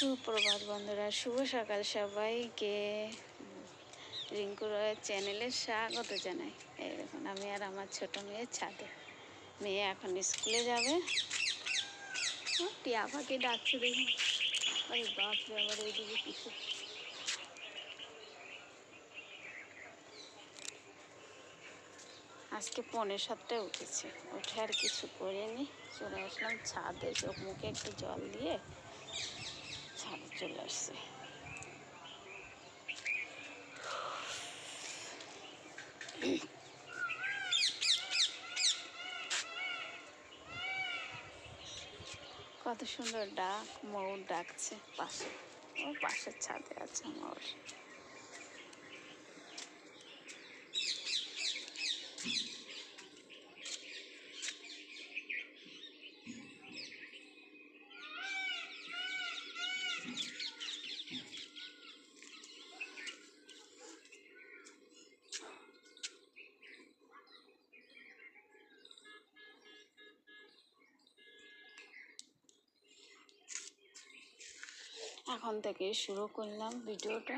সুপ্রভাত বন্ধুরা, শুভ সকাল সবাইকে। রিঙ্কু রয়ের চ্যানেলে স্বাগত জানাই। এই দেখুন, আমি আর আমার ছোট মেয়ে ছাদে। মেয়ে এখন স্কুলে যাবে। টিয়া পাখি ডাকছে দেখুন। আরে বাপরে, আবার এইদিকে কিছু। আজকে 6:45 উঠেছে। উঠে আর কিছু করিনি, চলে আসলাম ছাদে। চোখ মুখে একটু জল দিয়ে ছাদে চলে আসছে। কত সুন্দর ডাক, ময়ূর ডাকছে পাশে। ও পাশের ছাদে আছে ময়ূর। এখন থেকে শুরু করলাম ভিডিওটা।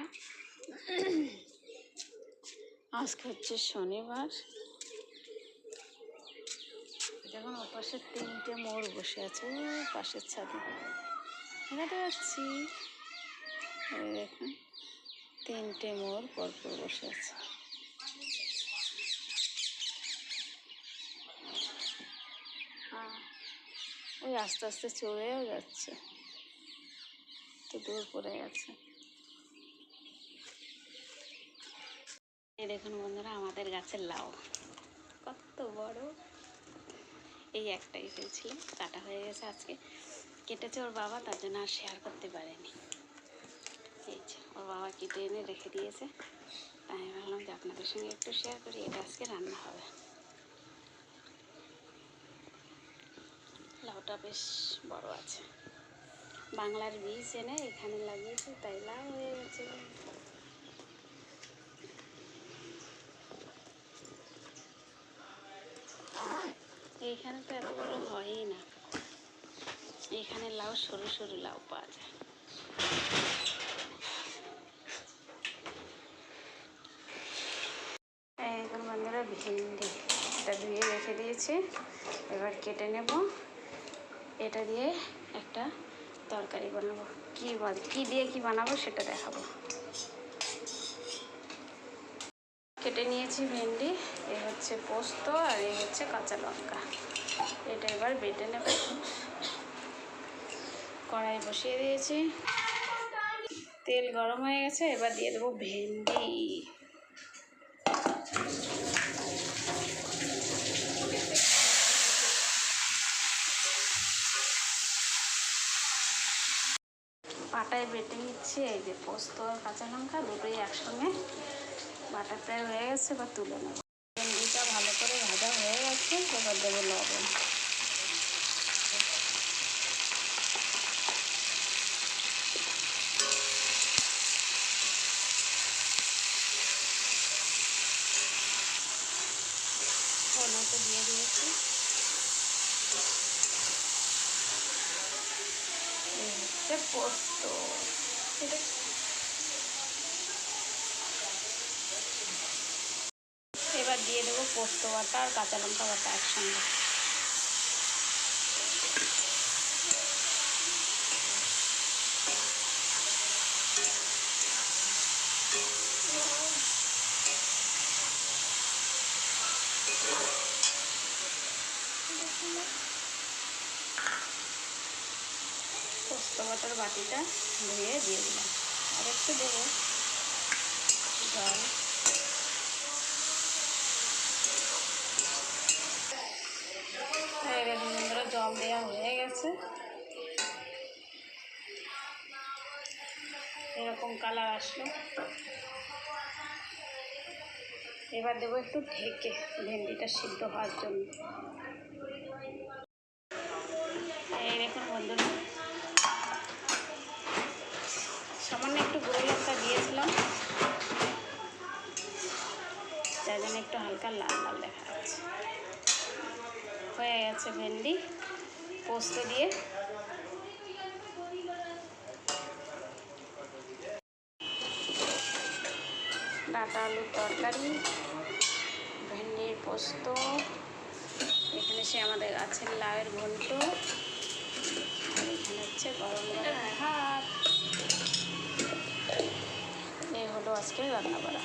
আজকে হচ্ছে শনিবার। দেখুন, ওপাশে 3টে মোর বসে আছে পাশের ছাদে। দেখাতে পাচ্ছি, দেখুন 3টে মোর পরপর বসে আছে। ওই আস্তে আস্তে চড়েও যাচ্ছে, তো দূর পড়ে গেছে। এই দেখুন বন্ধুরা, আমাদের গাছের লাউ কত বড়। এই একটাই হয়েছিল, কাটা হয়ে গেছে। আজকে কেটেছে ওর বাবা, তার জন্য আর শেয়ার করতে পারেনি। এই যে ওর বাবা কেটে এনে রেখে দিয়েছে, তাই আমি ভাবলাম যে আপনাদের সঙ্গে একটু শেয়ার করি। এটা আজকে রান্না হবে। লাউটা বেশ বড় আছে। বাংলার বীজ এনে এখানে লাগিয়েছে, তাই লাউ হয়ে গেছে। এইখানে তো এত বড় হয়ই না। এইখানে লাউ সরু সরু লাউ পাওয়া যায়। এখন বন্ধুরা, ভেন্ডি এটা ধুয়ে রেখে দিয়েছি, এবার কেটে নেব। এটা দিয়ে একটা তরকারি বানাবো। কী দিয়ে কি বানাবো সেটা দেখাবো। কেটে নিয়েছি ভেন্ডি। এই হচ্ছে পোস্ত, আর এই হচ্ছে কাঁচা লঙ্কা। এটা এবার বেটে নেব। কড়াই বসিয়ে দিয়েছি, তেল গরম হয়ে গেছে। এবার দিয়ে দেবো ভেন্ডি। পাটায় বেটে নিচ্ছি। এই যে পোস্ত আর কাঁচা লঙ্কা দুটোই একসঙ্গে বাটা প্রায় হয়ে গেছে, এবার তুলে নেব। ভেন্ডিটা ভালো করে ভাজা হয়ে গেছে, এবার দেবো লবণ। হলুদও দিয়ে দিয়েছি। এই হচ্ছে পোস্ত। এটা এবার দিয়ে দেবো পোস্ত বাটা আর কাঁচা লঙ্কা বাটা একসঙ্গে। পোস্ত বাটার বাটিটা ধুয়ে দিয়ে দিলাম। আর একটু দেবো জল। বন্ধুরা, জল দেওয়া হয়ে গেছে। এরকম কালার আসলো। এবার দেবো একটু ঢেকে, ভেন্ডিটা সিদ্ধ হওয়ার জন্য। এই দেখুন বন্ধুরা, সামান্য একটু গুঁড়ো লঙ্কা দিয়েছিলাম, যার জন্য একটু হালকা লাল লাল দেখা যাচ্ছে। হয়ে গেছে ভেন্ডি পোস্ত দিয়ে। ডাঁটা আলুর তরকারি, ভেন্ডির পোস্ত, এখানে সে আমাদের গাছের লাউয়ের ঘন্ট, আর এখানে হচ্ছে গরম গরম ভাত। এই হলো আজকে রান্না করা।